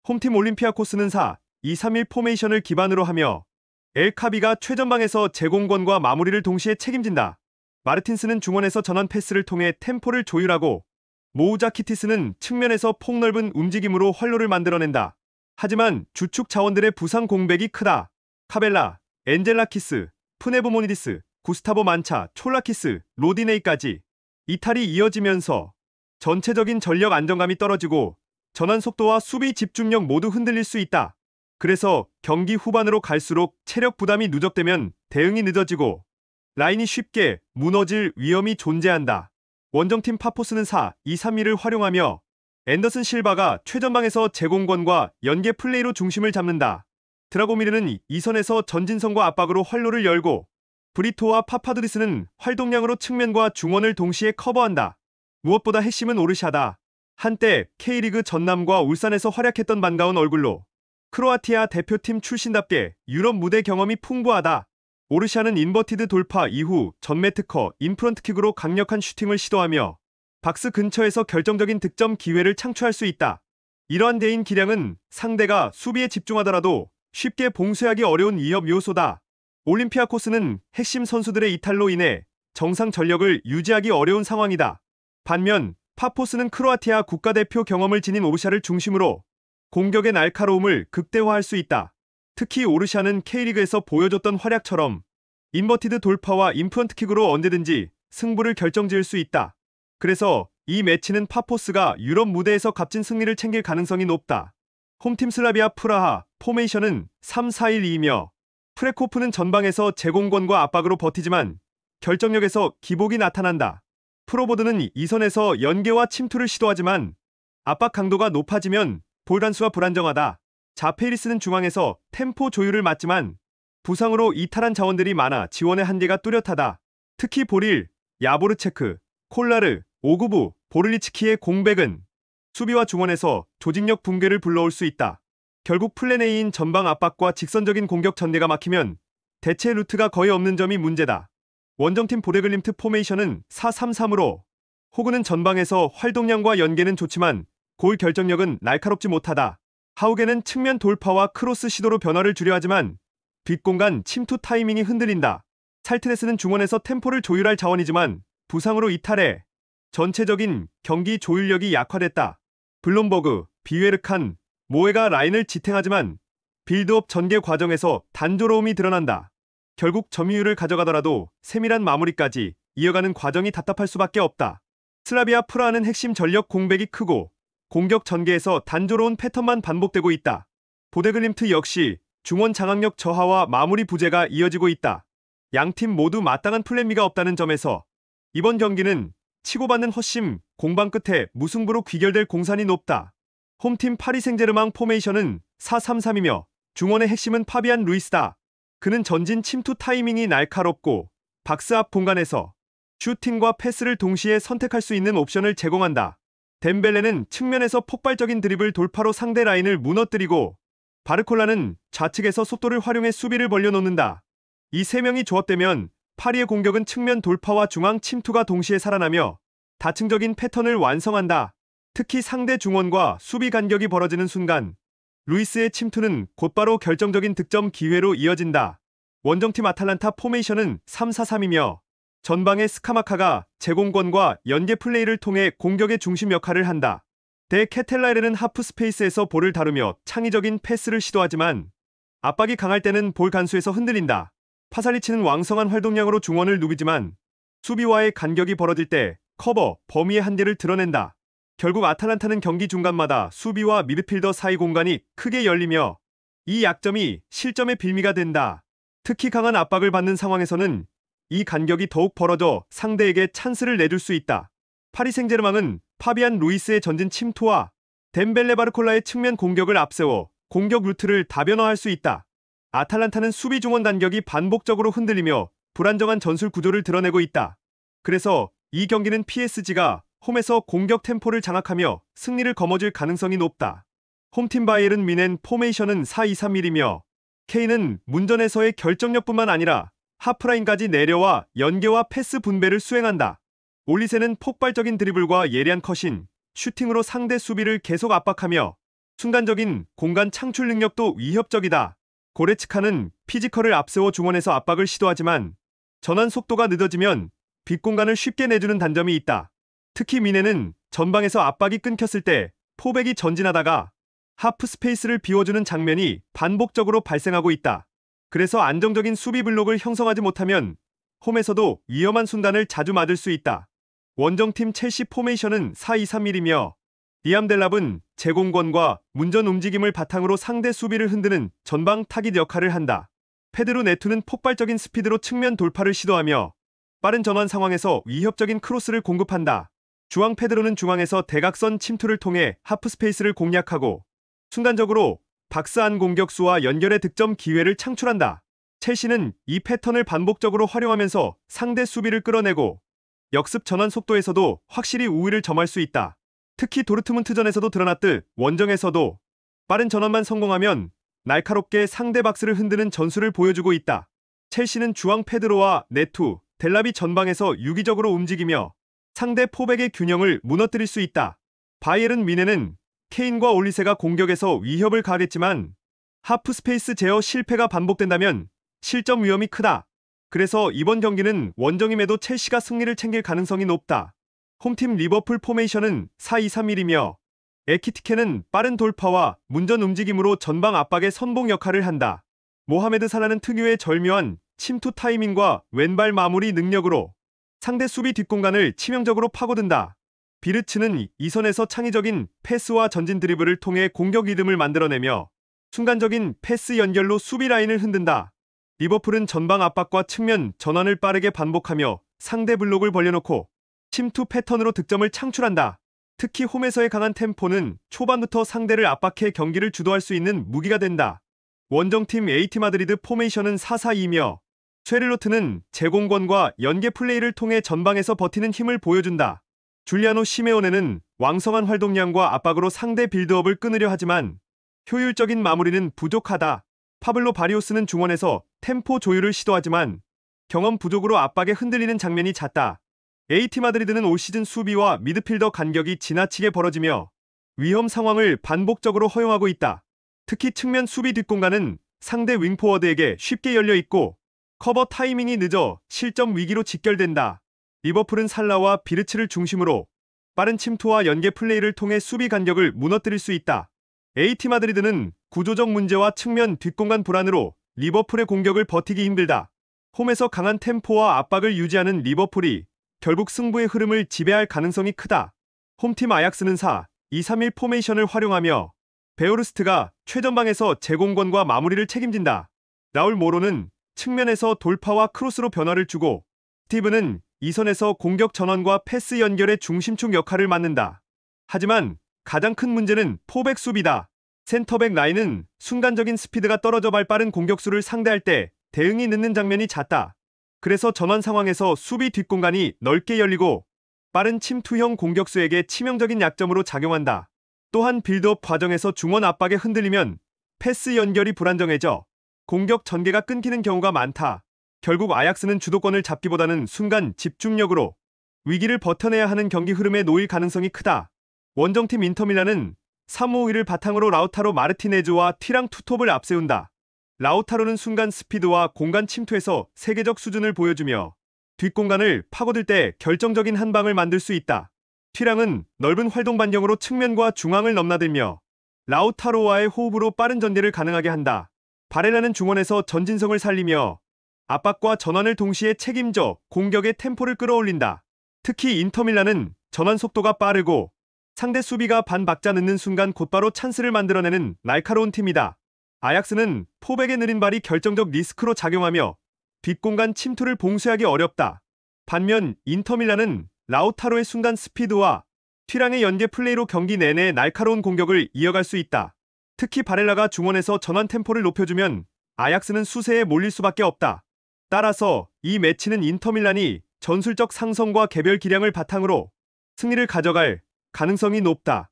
홈팀 올림피아코스는 4-2-3-1 포메이션을 기반으로 하며 엘카비가 최전방에서 제공권과 마무리를 동시에 책임진다. 마르틴스는 중원에서 전환 패스를 통해 템포를 조율하고 모우자키티스는 측면에서 폭넓은 움직임으로 활로를 만들어낸다. 하지만 주축 자원들의 부상 공백이 크다. 카벨라, 엔젤라키스, 프네보모니디스, 구스타보 만차, 촐라키스, 로디네이까지 이탈이 이어지면서 전체적인 전력 안정감이 떨어지고 전환 속도와 수비 집중력 모두 흔들릴 수 있다. 그래서 경기 후반으로 갈수록 체력 부담이 누적되면 대응이 늦어지고 라인이 쉽게 무너질 위험이 존재한다. 원정팀 파포스는 4-2-3-1을 활용하며 앤더슨 실바가 최전방에서 제공권과 연계 플레이로 중심을 잡는다. 드라고미르는 이선에서 전진성과 압박으로 활로를 열고 브리토와 파파드리스는 활동량으로 측면과 중원을 동시에 커버한다. 무엇보다 핵심은 오르샤다. 한때 K리그 전남과 울산에서 활약했던 반가운 얼굴로 크로아티아 대표팀 출신답게 유럽 무대 경험이 풍부하다. 오르샤는 인버티드 돌파 이후 전매 특허, 인프런트킥으로 강력한 슈팅을 시도하며 박스 근처에서 결정적인 득점 기회를 창출할 수 있다. 이러한 대인 기량은 상대가 수비에 집중하더라도 쉽게 봉쇄하기 어려운 위협 요소다. 올림피아코스는 핵심 선수들의 이탈로 인해 정상 전력을 유지하기 어려운 상황이다. 반면 파포스는 크로아티아 국가대표 경험을 지닌 오르샤를 중심으로 공격의 날카로움을 극대화할 수 있다. 특히 오르샤는 K리그에서 보여줬던 활약처럼 인버티드 돌파와 인프런트킥으로 언제든지 승부를 결정지을 수 있다. 그래서 이 매치는 파포스가 유럽 무대에서 값진 승리를 챙길 가능성이 높다. 홈팀 슬라비아 프라하 포메이션은 3-4-1-2이며 프레코프는 전방에서 제공권과 압박으로 버티지만 결정력에서 기복이 나타난다. 프로보드는 이선에서 연계와 침투를 시도하지만 압박 강도가 높아지면 볼 단수가 불안정하다. 자페이리스는 중앙에서 템포 조율을 맡지만 부상으로 이탈한 자원들이 많아 지원의 한계가 뚜렷하다. 특히 보릴, 야보르체크, 콜라르, 오구부, 보를리츠키의 공백은 수비와 중원에서 조직력 붕괴를 불러올 수 있다. 결국 플랜 A인 전방 압박과 직선적인 공격 전개가 막히면 대체 루트가 거의 없는 점이 문제다. 원정팀 보데글림트 포메이션은 4-3-3으로 호그는 전방에서 활동량과 연계는 좋지만 골 결정력은 날카롭지 못하다. 하우게는 측면 돌파와 크로스 시도로 변화를 주려 하지만 뒷공간 침투 타이밍이 흔들린다. 살트네스는 중원에서 템포를 조율할 자원이지만 부상으로 이탈해 전체적인 경기 조율력이 약화됐다. 블롬버그, 비웨르칸, 모에가 라인을 지탱하지만 빌드업 전개 과정에서 단조로움이 드러난다. 결국 점유율을 가져가더라도 세밀한 마무리까지 이어가는 과정이 답답할 수밖에 없다. 슬라비아 프라하는 핵심 전력 공백이 크고 공격 전개에서 단조로운 패턴만 반복되고 있다. 보데글림트 역시 중원 장악력 저하와 마무리 부재가 이어지고 있다. 양팀 모두 마땅한 플랜 B가 없다는 점에서 이번 경기는 치고받는 헛심, 공방 끝에 무승부로 귀결될 공산이 높다. 홈팀 파리 생제르맹 포메이션은 4-3-3이며 중원의 핵심은 파비안 루이스다. 그는 전진 침투 타이밍이 날카롭고 박스 앞 공간에서 슈팅과 패스를 동시에 선택할 수 있는 옵션을 제공한다. 덴벨레는 측면에서 폭발적인 드리블 돌파로 상대 라인을 무너뜨리고 바르콜라는 좌측에서 속도를 활용해 수비를 벌려놓는다. 이 세 명이 조합되면 파리의 공격은 측면 돌파와 중앙 침투가 동시에 살아나며 다층적인 패턴을 완성한다. 특히 상대 중원과 수비 간격이 벌어지는 순간 루이스의 침투는 곧바로 결정적인 득점 기회로 이어진다. 원정팀 아탈란타 포메이션은 3-4-3이며 전방의 스카마카가 제공권과 연계 플레이를 통해 공격의 중심 역할을 한다. 데 케텔라에르는 하프 스페이스에서 볼을 다루며 창의적인 패스를 시도하지만 압박이 강할 때는 볼 간수에서 흔들린다. 파살리치는 왕성한 활동량으로 중원을 누비지만 수비와의 간격이 벌어질 때 커버, 범위의 한계를 드러낸다. 결국 아탈란타는 경기 중간마다 수비와 미드필더 사이 공간이 크게 열리며 이 약점이 실점의 빌미가 된다. 특히 강한 압박을 받는 상황에서는 이 간격이 더욱 벌어져 상대에게 찬스를 내줄 수 있다. 파리 생제르맹은 파비안 루이스의 전진 침투와 덴벨레 바르콜라의 측면 공격을 앞세워 공격 루트를 다변화할 수 있다. 아탈란타는 수비 중원 단격이 반복적으로 흔들리며 불안정한 전술 구조를 드러내고 있다. 그래서 이 경기는 PSG가 홈에서 공격 템포를 장악하며 승리를 거머쥘 가능성이 높다. 홈팀 바이에른 뮌헨 포메이션은 4-2-3-1이며 K는 문전에서의 결정력뿐만 아니라 하프라인까지 내려와 연계와 패스 분배를 수행한다. 올리세는 폭발적인 드리블과 예리한 컷인, 슈팅으로 상대 수비를 계속 압박하며 순간적인 공간 창출 능력도 위협적이다. 고레츠카는 피지컬을 앞세워 중원에서 압박을 시도하지만 전환 속도가 늦어지면 빗공간을 쉽게 내주는 단점이 있다. 특히 미네는 전방에서 압박이 끊겼을 때 포백이 전진하다가 하프 스페이스를 비워주는 장면이 반복적으로 발생하고 있다. 그래서 안정적인 수비 블록을 형성하지 못하면 홈에서도 위험한 순간을 자주 맞을 수 있다. 원정팀 첼시 포메이션은 4-2-3-1이며 리암 델랍은 제공권과 문전 움직임을 바탕으로 상대 수비를 흔드는 전방 타깃 역할을 한다. 페드로 네투는 폭발적인 스피드로 측면 돌파를 시도하며 빠른 전환 상황에서 위협적인 크로스를 공급한다. 주앙 페드로는 중앙에서 대각선 침투를 통해 하프 스페이스를 공략하고 순간적으로 박스 안 공격수와 연결의 득점 기회를 창출한다. 첼시는 이 패턴을 반복적으로 활용하면서 상대 수비를 끌어내고 역습 전환 속도에서도 확실히 우위를 점할 수 있다. 특히 도르트문트전에서도 드러났듯 원정에서도 빠른 전환만 성공하면 날카롭게 상대 박스를 흔드는 전술을 보여주고 있다. 첼시는 주앙 페드로와 네투, 델랍이 전방에서 유기적으로 움직이며 상대 포백의 균형을 무너뜨릴 수 있다. 바이에른 미네는 케인과 올리세가 공격에서 위협을 가하겠지만 하프 스페이스 제어 실패가 반복된다면 실점 위험이 크다. 그래서 이번 경기는 원정임에도 첼시가 승리를 챙길 가능성이 높다. 홈팀 리버풀 포메이션은 4-2-3-1이며 에키티케는 빠른 돌파와 문전 움직임으로 전방 압박의 선봉 역할을 한다. 모하메드 살라는 특유의 절묘한 침투 타이밍과 왼발 마무리 능력으로 상대 수비 뒷공간을 치명적으로 파고든다. 비르츠는 이선에서 창의적인 패스와 전진 드리블을 통해 공격 리듬을 만들어내며 순간적인 패스 연결로 수비 라인을 흔든다. 리버풀은 전방 압박과 측면 전환을 빠르게 반복하며 상대 블록을 벌려놓고 침투 패턴으로 득점을 창출한다. 특히 홈에서의 강한 템포는 초반부터 상대를 압박해 경기를 주도할 수 있는 무기가 된다. 원정팀 에이티 마드리드 포메이션은 4-4-2며 쉐를로트는 제공권과 연계 플레이를 통해 전방에서 버티는 힘을 보여준다. 줄리아노 시메오네는 왕성한 활동량과 압박으로 상대 빌드업을 끊으려 하지만 효율적인 마무리는 부족하다. 파블로 바리오스는 중원에서 템포 조율을 시도하지만 경험 부족으로 압박에 흔들리는 장면이 잦다. 에이티 마드리드는 올 시즌 수비와 미드필더 간격이 지나치게 벌어지며 위험 상황을 반복적으로 허용하고 있다. 특히 측면 수비 뒷공간은 상대 윙포워드에게 쉽게 열려 있고 커버 타이밍이 늦어 실점 위기로 직결된다. 리버풀은 살라와 비르츠를 중심으로 빠른 침투와 연계 플레이를 통해 수비 간격을 무너뜨릴 수 있다. 에이티 마드리드는 구조적 문제와 측면 뒷공간 불안으로 리버풀의 공격을 버티기 힘들다. 홈에서 강한 템포와 압박을 유지하는 리버풀이 결국 승부의 흐름을 지배할 가능성이 크다. 홈팀 아약스는 4-2-3-1 포메이션을 활용하며 베오르스트가 최전방에서 제공권과 마무리를 책임진다. 라울 모로는 측면에서 돌파와 크로스로 변화를 주고 스티브는 이선에서 공격 전환과 패스 연결의 중심축 역할을 맡는다. 하지만 가장 큰 문제는 포백 수비다. 센터백 라인은 순간적인 스피드가 떨어져 발 빠른 공격수를 상대할 때 대응이 늦는 장면이 잦다. 그래서 전환 상황에서 수비 뒷공간이 넓게 열리고 빠른 침투형 공격수에게 치명적인 약점으로 작용한다. 또한 빌드업 과정에서 중원 압박에 흔들리면 패스 연결이 불안정해져 공격 전개가 끊기는 경우가 많다. 결국 아약스는 주도권을 잡기보다는 순간 집중력으로 위기를 버텨내야 하는 경기 흐름에 놓일 가능성이 크다. 원정팀 인터밀란은 3-5-1을 바탕으로 라우타로 마르티네즈와 티랑 투톱을 앞세운다. 라우타로는 순간 스피드와 공간 침투에서 세계적 수준을 보여주며 뒷공간을 파고들 때 결정적인 한 방을 만들 수 있다. 티랑은 넓은 활동 반경으로 측면과 중앙을 넘나들며 라우타로와의 호흡으로 빠른 전개를 가능하게 한다. 바렐라는 중원에서 전진성을 살리며 압박과 전환을 동시에 책임져 공격의 템포를 끌어올린다. 특히 인터밀란은 전환 속도가 빠르고 상대 수비가 반박자 늦는 순간 곧바로 찬스를 만들어내는 날카로운 팀이다. 아약스는 포백의 느린 발이 결정적 리스크로 작용하며 뒷공간 침투를 봉쇄하기 어렵다. 반면 인터밀란은 라우타로의 순간 스피드와 튀랑의 연계 플레이로 경기 내내 날카로운 공격을 이어갈 수 있다. 특히 바렐라가 중원에서 전환 템포를 높여주면 아약스는 수세에 몰릴 수밖에 없다. 따라서 이 매치는 인터밀란이 전술적 상성과 개별 기량을 바탕으로 승리를 가져갈 가능성이 높다.